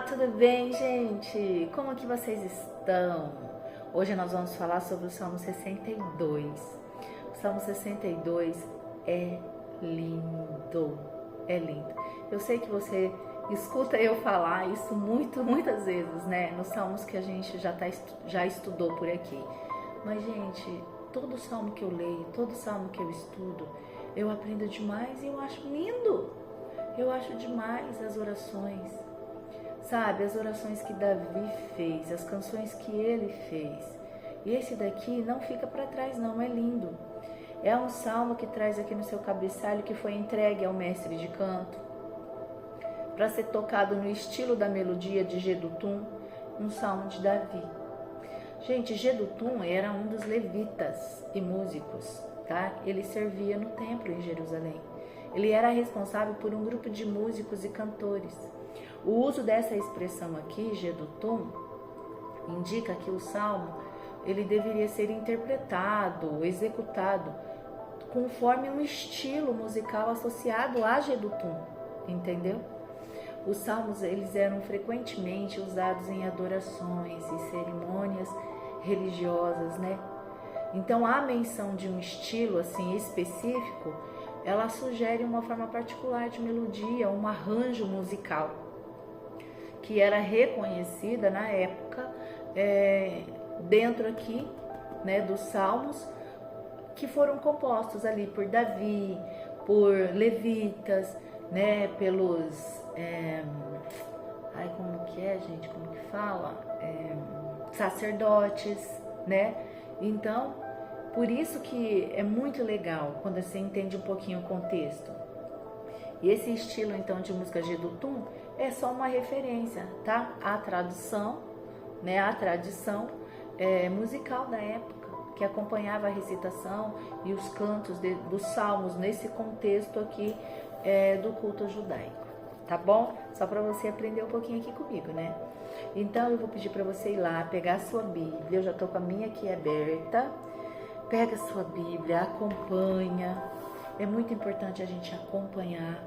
Tudo bem, gente? Como que vocês estão? Hoje nós vamos falar sobre o Salmo 62. O Salmo 62 é lindo, é lindo. Eu sei que você escuta eu falar isso muitas vezes, né? Nos salmos que a gente já estudou por aqui. Mas, gente, todo salmo que eu leio, todo salmo que eu estudo, eu aprendo demais e eu acho lindo. Eu acho demais as orações. Sabe, as orações que Davi fez, as canções que ele fez. E esse daqui não fica para trás não, é lindo. É um salmo que traz aqui no seu cabeçalho que foi entregue ao mestre de canto para ser tocado no estilo da melodia de Jedutum, um salmo de Davi. Gente, Jedutum era um dos levitas e músicos, tá? Ele servia no templo em Jerusalém. Ele era responsável por um grupo de músicos e cantores. O uso dessa expressão aqui, Jedutum, indica que o salmo ele deveria ser interpretado, executado, conforme um estilo musical associado a Jedutum, entendeu? Os salmos eles eram frequentemente usados em adorações e cerimônias religiosas, né? Então a menção de um estilo assim específico, ela sugere uma forma particular de melodia, um arranjo musical, que era reconhecida na época dentro aqui, né, dos salmos que foram compostos ali por Davi, por levitas, né, pelos como que é, gente, como que fala? Sacerdotes, né? Então, por isso que é muito legal quando você entende um pouquinho o contexto. E esse estilo, então, de música Jedutum é só uma referência, tá? A tradução, né? A tradição musical da época, que acompanhava a recitação e os cantos dos salmos nesse contexto aqui do culto judaico, tá bom? Só para você aprender um pouquinho aqui comigo, né? Então, eu vou pedir para você ir lá, pegar a sua Bíblia. Eu já tô com a minha aqui aberta. Pega a sua Bíblia, acompanha. É muito importante a gente acompanhar,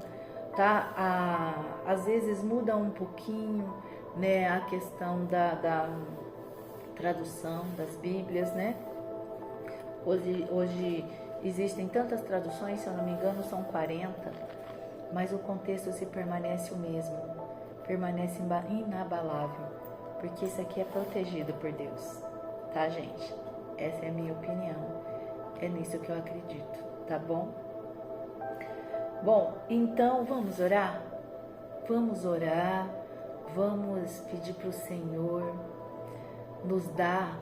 tá? Às vezes muda um pouquinho, né, a questão da tradução das Bíblias, né? Hoje existem tantas traduções, se eu não me engano são 40, mas o contexto se permanece o mesmo, permanece inabalável, porque isso aqui é protegido por Deus, tá, gente? Essa é a minha opinião, é nisso que eu acredito, tá bom? Bom, então vamos orar? Vamos orar, vamos pedir para o Senhor nos dar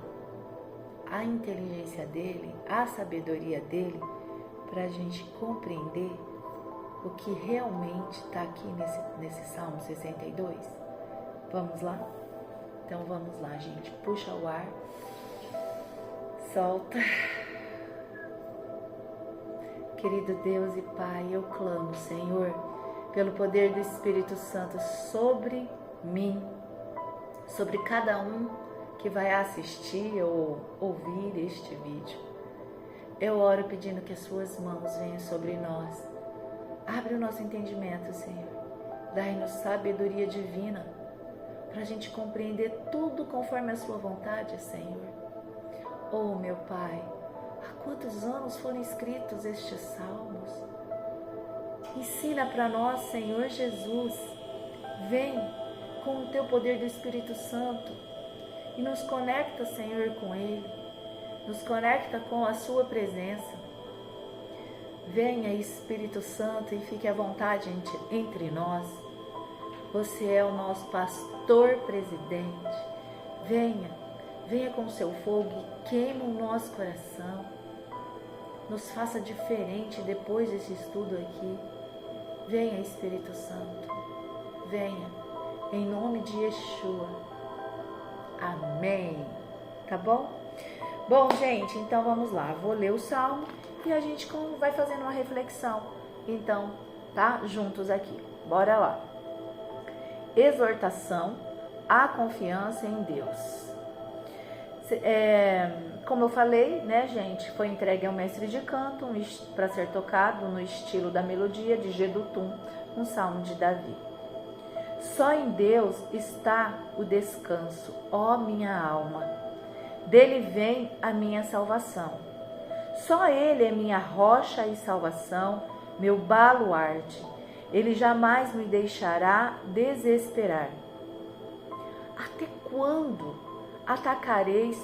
a inteligência dEle, a sabedoria dEle, para a gente compreender o que realmente está aqui nesse Salmo 62. Vamos lá? Então vamos lá, gente. Puxa o ar, solta. Querido Deus e Pai, eu clamo, Senhor, pelo poder do Espírito Santo sobre mim, sobre cada um que vai assistir ou ouvir este vídeo. Eu oro pedindo que as suas mãos venham sobre nós. Abre o nosso entendimento, Senhor. Dai-nos sabedoria divina para a gente compreender tudo conforme a sua vontade, Senhor. Oh, meu Pai, há quantos anos foram escritos estes salmos? Ensina para nós, Senhor Jesus. Vem com o teu poder do Espírito Santo e nos conecta, Senhor, com Ele. Nos conecta com a sua presença. Venha, Espírito Santo, e fique à vontade entre nós. Você é o nosso pastor presidente. Venha com o seu fogo e queima o nosso coração. Nos faça diferente depois desse estudo aqui. Venha, Espírito Santo. Venha, em nome de Yeshua. Amém. Tá bom? Bom, gente, então vamos lá. Vou ler o Salmo e a gente vai fazendo uma reflexão. Então, tá? Juntos aqui. Bora lá. Exortação à confiança em Deus. Como eu falei, né, gente, foi entregue ao mestre de canto para ser tocado no estilo da melodia de Jedutum, um salmo de Davi. Só em Deus está o descanso, ó minha alma. Dele vem a minha salvação. Só Ele é minha rocha e salvação, meu baluarte. Ele jamais me deixará desesperar. Até quando atacareis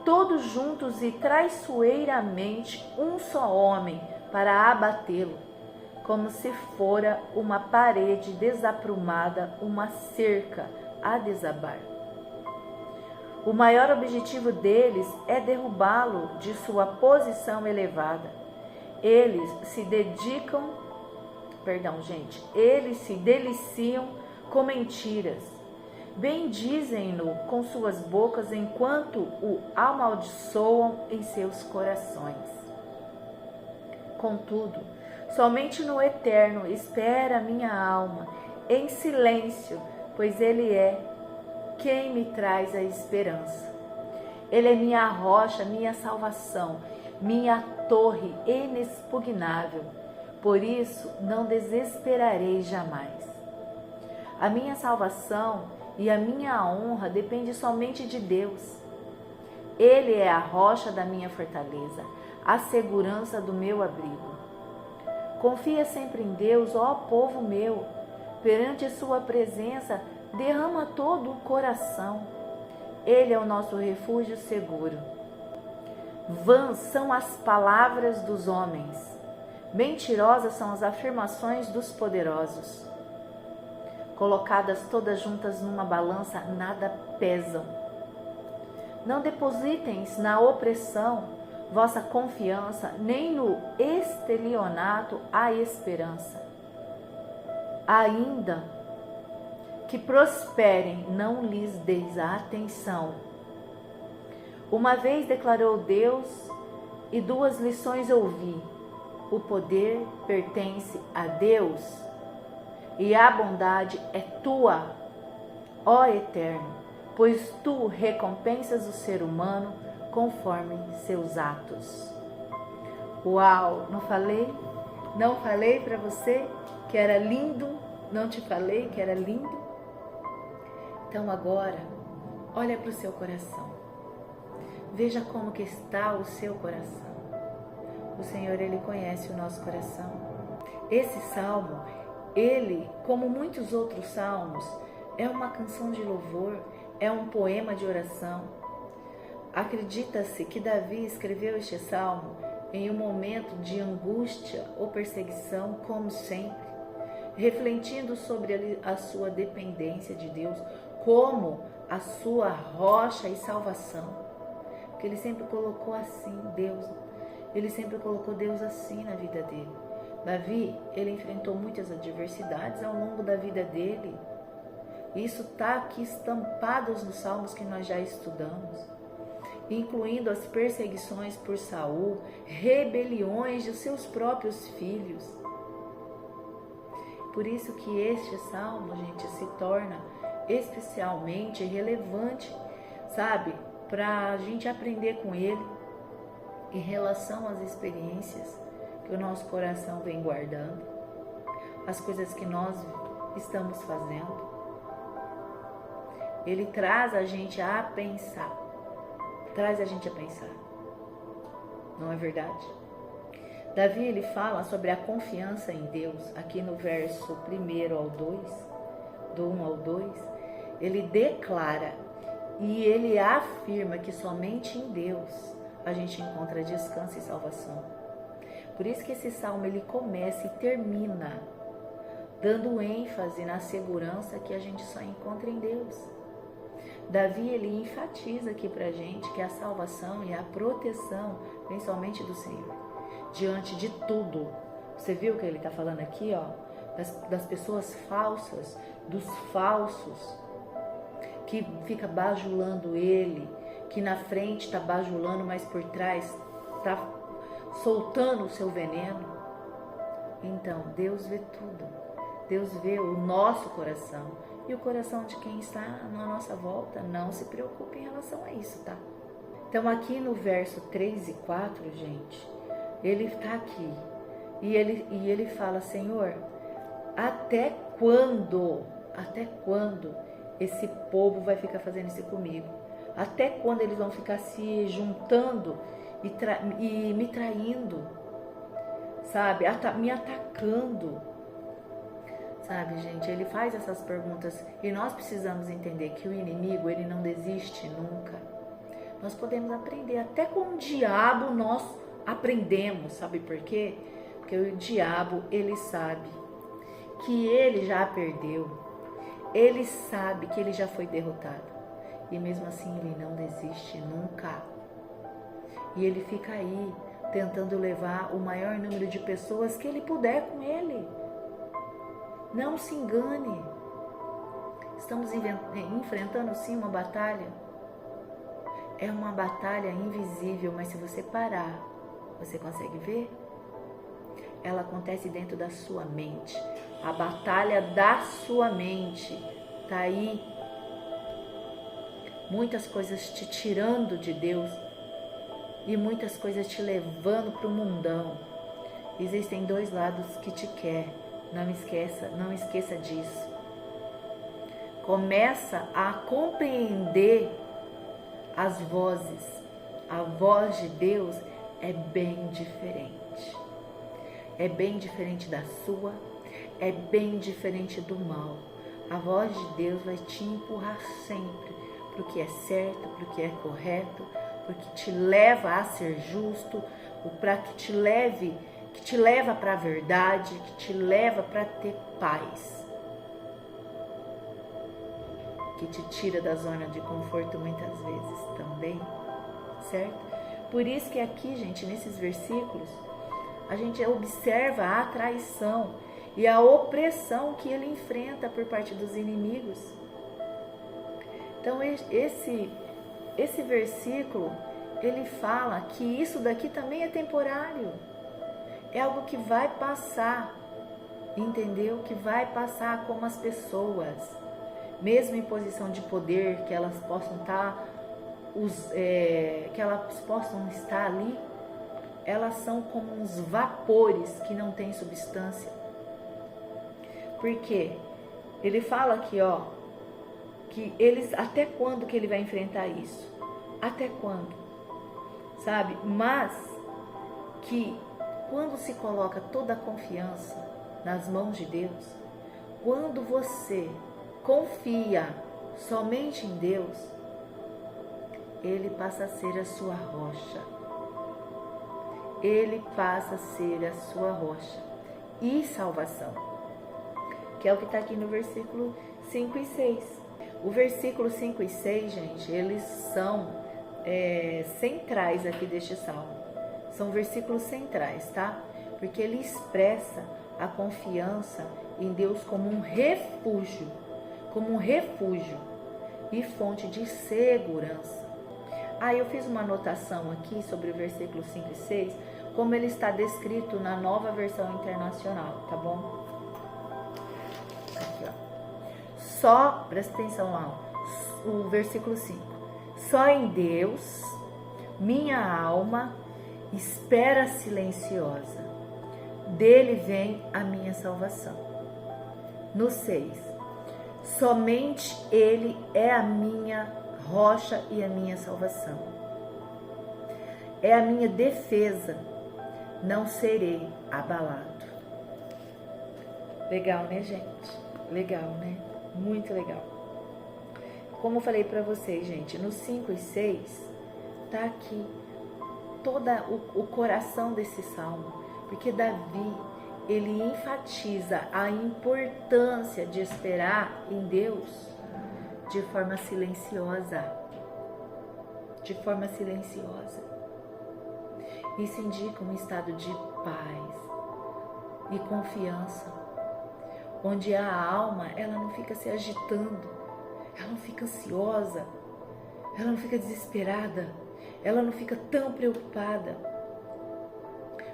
todos juntos e traiçoeiramente um só homem para abatê-lo, como se fora uma parede desaprumada, uma cerca a desabar? O maior objetivo deles é derrubá-lo de sua posição elevada. Eles se deliciam com mentiras. Bendizem-no com suas bocas enquanto o amaldiçoam em seus corações. Contudo, somente no Eterno espera minha alma, em silêncio, pois Ele é quem me traz a esperança. Ele é minha rocha, minha salvação, minha torre inexpugnável. Por isso não desesperarei jamais. A minha salvação e a minha honra dependem somente de Deus. Ele é a rocha da minha fortaleza, a segurança do meu abrigo. Confia sempre em Deus, ó povo meu. Perante sua presença, derrama todo o coração. Ele é o nosso refúgio seguro. Vãs são as palavras dos homens. Mentirosas são as afirmações dos poderosos. Colocadas todas juntas numa balança, nada pesam. Não depositem na opressão vossa confiança, nem no estelionato a esperança. Ainda que prosperem, não lhes deis a atenção. Uma vez declarou Deus, e duas lições ouvi: o poder pertence a Deus, e a bondade é tua, ó Eterno, pois tu recompensas o ser humano conforme seus atos. Uau, não falei? Não falei para você que era lindo? Não te falei que era lindo? Então agora, olha para o seu coração. Veja como que está o seu coração. O Senhor, Ele conhece o nosso coração. Esse salmo, ele, como muitos outros salmos, é uma canção de louvor, é um poema de oração. Acredita-se que Davi escreveu este salmo em um momento de angústia ou perseguição, como sempre, refletindo sobre a sua dependência de Deus como a sua rocha e salvação. Porque ele sempre colocou assim Deus, ele sempre colocou Deus assim na vida dele. Davi, ele enfrentou muitas adversidades ao longo da vida dele. Isso está aqui estampado nos salmos que nós já estudamos, incluindo as perseguições por Saul, rebeliões de seus próprios filhos. Por isso que este salmo, gente, se torna especialmente relevante, sabe? Para a gente aprender com ele em relação às experiências que o nosso coração vem guardando, as coisas que nós estamos fazendo. Ele traz a gente a pensar, não é verdade? Davi, ele fala sobre a confiança em Deus, aqui no verso 1 ao 2, do 1 ao 2, ele declara e ele afirma que somente em Deus a gente encontra descanso e salvação. Por isso que esse salmo, ele começa e termina dando ênfase na segurança que a gente só encontra em Deus. Davi, ele enfatiza aqui pra gente que a salvação e a proteção vem somente do Senhor. Diante de tudo, você viu o que ele está falando aqui, ó, das pessoas falsas, dos falsos, que fica bajulando ele, que na frente está bajulando, mas por trás está soltando o seu veneno. Então, Deus vê tudo. Deus vê o nosso coração e o coração de quem está na nossa volta. Não se preocupe em relação a isso, tá? Então, aqui no verso 3 e 4, gente, ele está aqui e ele fala: Senhor, até quando até quando esse povo vai ficar fazendo isso comigo? Até quando eles vão ficar se juntando e me traindo, sabe? Me atacando, sabe, gente? Ele faz essas perguntas e nós precisamos entender que o inimigo, ele não desiste nunca. Nós podemos aprender, até com o diabo nós aprendemos, sabe por quê? Porque o diabo, ele sabe que ele já perdeu, ele sabe que ele já foi derrotado e mesmo assim ele não desiste nunca. E ele fica aí tentando levar o maior número de pessoas que ele puder com ele. Não se engane. Estamos enfrentando sim uma batalha. É uma batalha invisível, mas se você parar, você consegue ver? Ela acontece dentro da sua mente. A batalha da sua mente está aí. Muitas coisas te tirando de Deus e muitas coisas te levando para o mundão. Existem dois lados que te quer. Não esqueça disso. Começa a compreender as vozes. A voz de Deus é bem diferente. É bem diferente da sua, é bem diferente do mal. A voz de Deus vai te empurrar sempre para o que é certo, para o que é correto, para o que te leva a ser justo, para que te leva para a verdade, que te leva para ter paz, que te tira da zona de conforto muitas vezes também, certo? Por isso que aqui, gente, nesses versículos, a gente observa a traição e a opressão que ele enfrenta por parte dos inimigos. Então, esse versículo, ele fala que isso daqui também é temporário. É algo que vai passar, entendeu? Que vai passar como as pessoas, mesmo em posição de poder, que elas possam estar ali, elas são como uns vapores que não têm substância. Por quê? Ele fala aqui, ó, que até quando que ele vai enfrentar isso? Até quando? Sabe? Mas que quando se coloca toda a confiança nas mãos de Deus, quando você confia somente em Deus, Ele passa a ser a sua rocha. Ele passa a ser a sua rocha e salvação, que é o que está aqui no versículo 5 e 6. O versículo 5 e 6, gente, eles são centrais aqui deste salmo. São versículos centrais, tá? Porque ele expressa a confiança em Deus como um refúgio e fonte de segurança. Eu fiz uma anotação aqui sobre o versículo 5 e 6, como ele está descrito na Nova Versão Internacional, tá bom? Aqui, ó. Presta atenção lá, o versículo 5. Só em Deus, minha alma espera silenciosa, dele vem a minha salvação. No 6, somente ele é a minha rocha e a minha salvação. É a minha defesa, não serei abalado. Legal, né, gente? Legal, né? Muito legal. Como eu falei para vocês, gente, no 5 e 6, tá aqui todo o coração desse salmo, porque Davi, ele enfatiza a importância de esperar em Deus de forma silenciosa. De forma silenciosa. Isso indica um estado de paz e confiança, onde a alma, ela não fica se agitando, ela não fica ansiosa, ela não fica desesperada, ela não fica tão preocupada,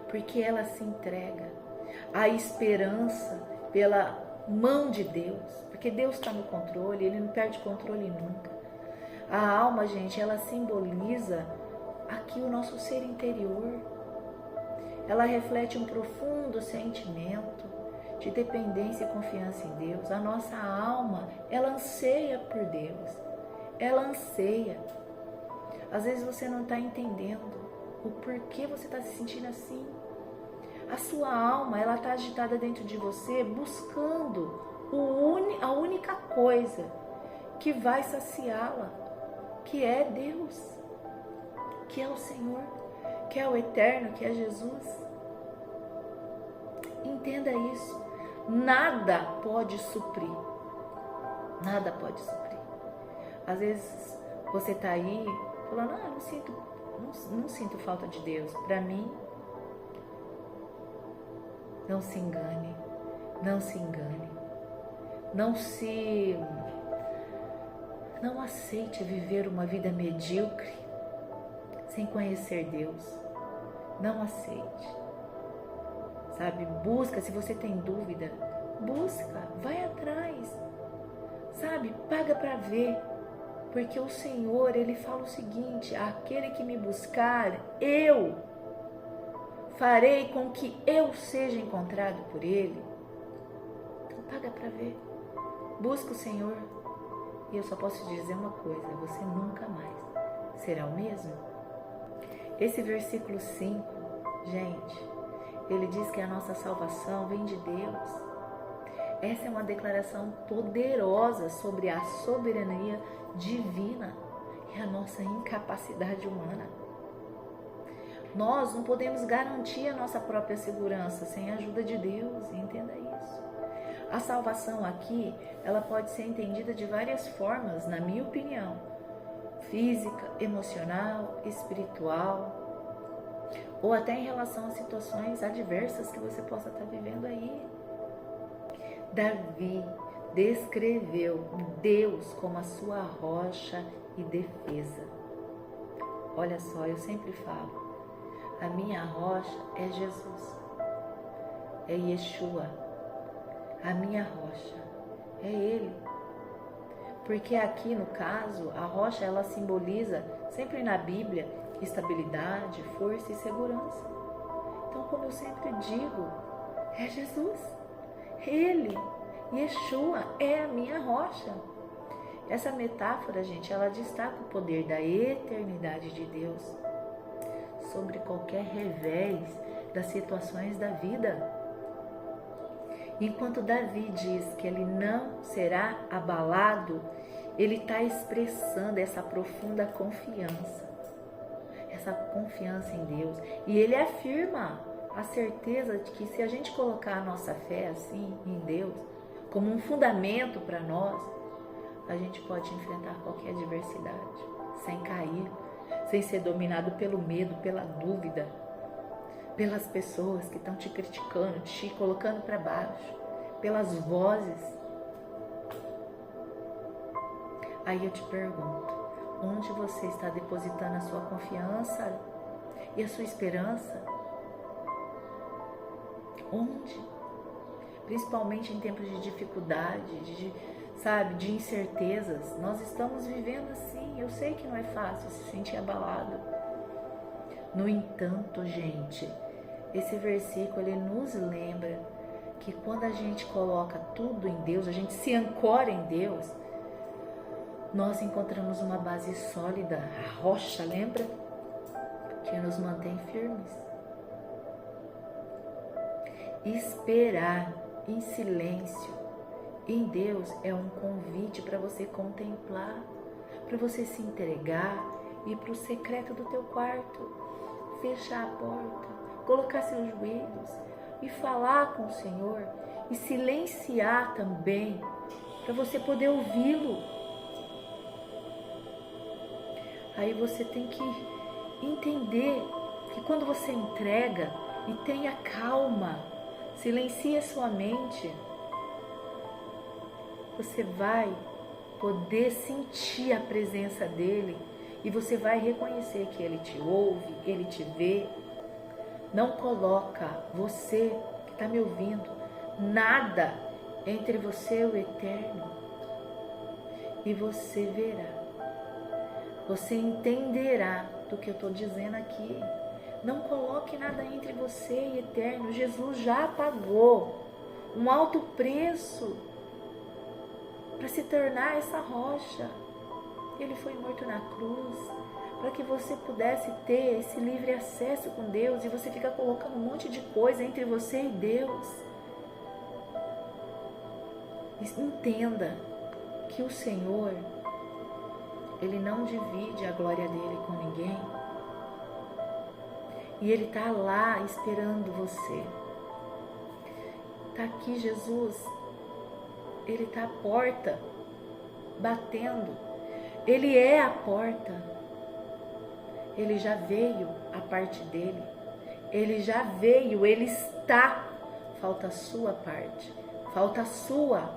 porque ela se entrega à esperança pela mão de Deus, porque Deus está no controle, Ele não perde controle nunca. A alma, gente, ela simboliza aqui o nosso ser interior. Ela reflete um profundo sentimento de dependência e confiança em Deus. A nossa alma, ela anseia por Deus. Ela anseia. Às vezes você não está entendendo o porquê você está se sentindo assim. A sua alma, ela está agitada dentro de você, buscando a única coisa que vai saciá-la, que é Deus, que é o Senhor, que é o Eterno, que é Jesus. Entenda isso. Nada pode suprir. Nada pode suprir. Às vezes você está aí falando, não sinto falta de Deus. Para mim, não se engane. Não se engane. Não aceite viver uma vida medíocre sem conhecer Deus. Não aceite. Sabe, busca, se você tem dúvida, busca, vai atrás. Sabe, paga para ver. Porque o Senhor, Ele fala o seguinte: aquele que me buscar, eu farei com que eu seja encontrado por Ele. Então paga para ver. Busca o Senhor. E eu só posso te dizer uma coisa: você nunca mais será o mesmo. Esse versículo 5, gente, ele diz que a nossa salvação vem de Deus. Essa é uma declaração poderosa sobre a soberania divina e a nossa incapacidade humana. Nós não podemos garantir a nossa própria segurança sem a ajuda de Deus, entenda isso. A salvação aqui, ela pode ser entendida de várias formas, na minha opinião. Física, emocional, espiritual, ou até em relação a situações adversas que você possa estar vivendo aí. Davi descreveu Deus como a sua rocha e defesa. Olha só, eu sempre falo, a minha rocha é Jesus, é Yeshua. A minha rocha é Ele. Porque aqui no caso, a rocha ela simboliza, sempre na Bíblia, estabilidade, força e segurança. Então, como eu sempre digo, é Jesus. Ele, Yeshua, é a minha rocha. Essa metáfora, gente, ela destaca o poder da eternidade de Deus sobre qualquer revés das situações da vida. Enquanto Davi diz que ele não será abalado, ele está expressando essa profunda confiança. Essa confiança em Deus. E ele afirma a certeza de que se a gente colocar a nossa fé assim em Deus, como um fundamento para nós, a gente pode enfrentar qualquer adversidade, sem cair, sem ser dominado pelo medo, pela dúvida, pelas pessoas que estão te criticando, te colocando para baixo, pelas vozes. Aí eu te pergunto, onde você está depositando a sua confiança e a sua esperança? Onde? Principalmente em tempos de dificuldade, de incertezas. Nós estamos vivendo assim. Eu sei que não é fácil se sentir abalado. No entanto, gente, esse versículo ele nos lembra que quando a gente coloca tudo em Deus, a gente se ancora em Deus, nós encontramos uma base sólida, a rocha, lembra? Que nos mantém firmes. Esperar em silêncio em Deus é um convite para você contemplar, para você se entregar, ir para o secreto do teu quarto, fechar a porta, colocar seus joelhos e falar com o Senhor e silenciar também, para você poder ouvi-lo. Aí você tem que entender que quando você entrega e tenha calma, silencia sua mente, você vai poder sentir a presença dele e você vai reconhecer que ele te ouve, ele te vê. Não coloca você que está me ouvindo nada entre você e o Eterno, e você verá, você entenderá do que eu estou dizendo aqui. Não coloque nada entre você e o Eterno. Jesus já pagou um alto preço para se tornar essa rocha. Ele foi morto na cruz para que você pudesse ter esse livre acesso com Deus, e você fica colocando um monte de coisa entre você e Deus. Entenda que o Senhor, Ele não divide a glória dele com ninguém. E Ele está lá esperando você. Está aqui Jesus. Ele está à porta, batendo. Ele é a porta. Ele já veio a parte dele. Ele já veio, Ele está. Falta a sua parte. Falta a sua,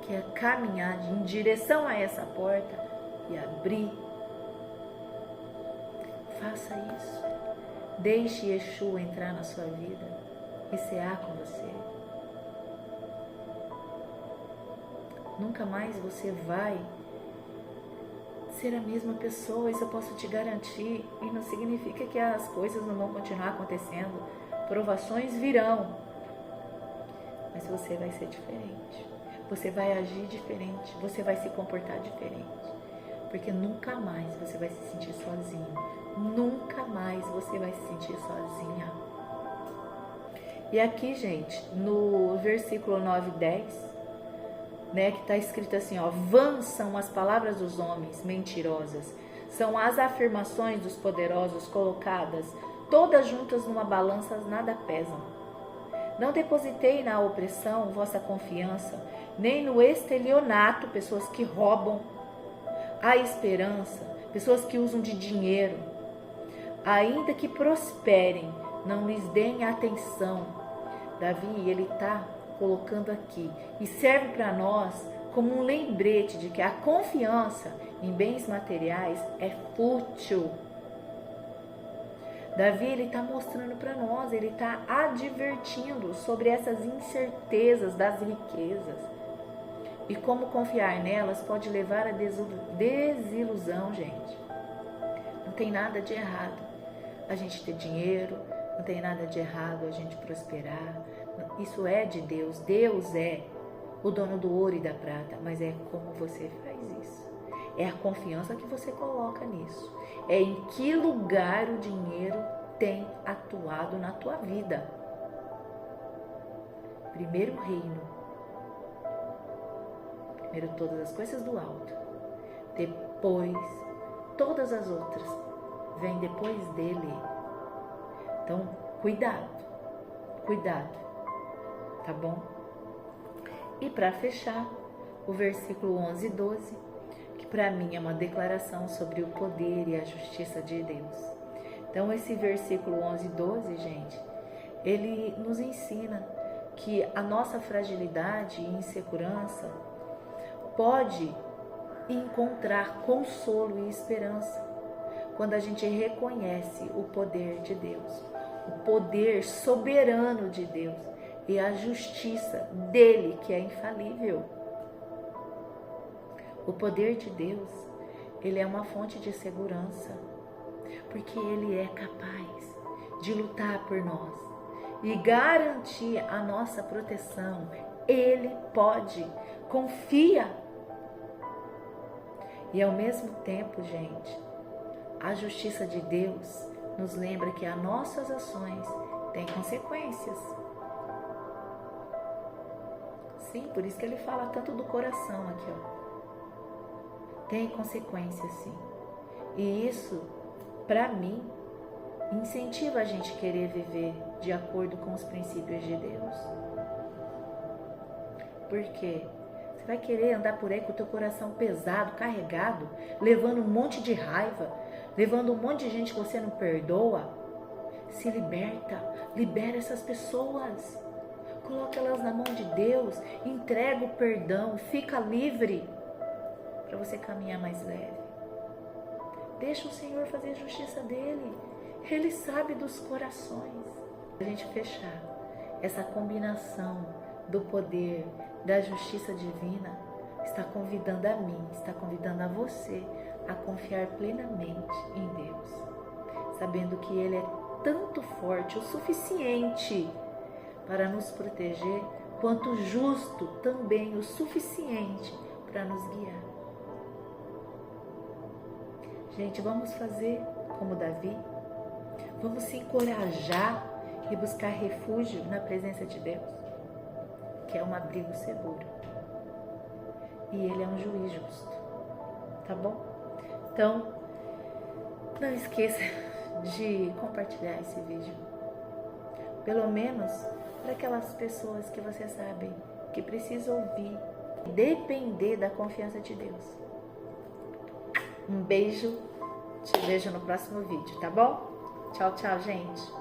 que é caminhar em direção a essa porta e abrir. Faça isso. Deixe Yeshua entrar na sua vida e cear com você. Nunca mais você vai ser a mesma pessoa, isso eu posso te garantir. E não significa que as coisas não vão continuar acontecendo. Provações virão. Mas você vai ser diferente. Você vai agir diferente. Você vai se comportar diferente. Porque nunca mais você vai se sentir sozinho. Nunca mais você vai se sentir sozinha. E aqui, gente, no versículo 9 e 10, que está escrito assim, ó: vãs são as palavras dos homens mentirosas, são as afirmações dos poderosos colocadas, todas juntas numa balança, nada pesam. Não depositei na opressão vossa confiança, nem no estelionato, pessoas que roubam a esperança, pessoas que usam de dinheiro. Ainda que prosperem, não lhes deem atenção. Davi, ele está colocando aqui, e serve para nós como um lembrete de que a confiança em bens materiais é fútil. Davi, ele está mostrando para nós, ele está advertindo sobre essas incertezas das riquezas e como confiar nelas pode levar a desilusão, gente. Não tem nada de errado a gente ter dinheiro, não tem nada de errado a gente prosperar. Isso é de Deus. Deus é o dono do ouro e da prata, mas é como você faz isso. É a confiança que você coloca nisso. É em que lugar o dinheiro tem atuado na tua vida. Primeiro o reino. Primeiro todas as coisas do alto. Depois todas as outras. Vem depois dele. Então, cuidado. Cuidado. Tá bom? E para fechar, o versículo 11 e 12, que para mim é uma declaração sobre o poder e a justiça de Deus. Então, esse versículo 11 e 12, gente, ele nos ensina que a nossa fragilidade e insegurança pode encontrar consolo e esperança quando a gente reconhece o poder de Deus, o poder soberano de Deus e a justiça dele, que é infalível. O poder de Deus, ele é uma fonte de segurança, porque ele é capaz de lutar por nós e garantir a nossa proteção. Ele pode, confia. E ao mesmo tempo, gente, a justiça de Deus nos lembra que as nossas ações têm consequências. Sim, por isso que ele fala tanto do coração aqui, ó. Tem consequências, sim. E isso, para mim, incentiva a gente querer viver de acordo com os princípios de Deus. Por quê? Você vai querer andar por aí com o teu coração pesado, carregado, levando um monte de raiva, levando um monte de gente que você não perdoa? Se liberta, libera essas pessoas. Coloca elas na mão de Deus, entrega o perdão, fica livre para você caminhar mais leve. Deixa o Senhor fazer a justiça dele. Ele sabe dos corações. A gente fechar essa combinação do poder, da justiça divina, está convidando a mim, está convidando a você a confiar plenamente em Deus, sabendo que Ele é tanto forte o suficiente para nos proteger, quanto justo também o suficiente para nos guiar. Gente, vamos fazer como Davi? Vamos se encorajar e buscar refúgio na presença de Deus, que é um abrigo seguro. E Ele é um juiz justo, tá bom? Então, não esqueça de compartilhar esse vídeo, pelo menos para aquelas pessoas que você sabe que precisam ouvir, depender da confiança de Deus. Um beijo, te vejo no próximo vídeo, tá bom? Tchau, tchau, gente!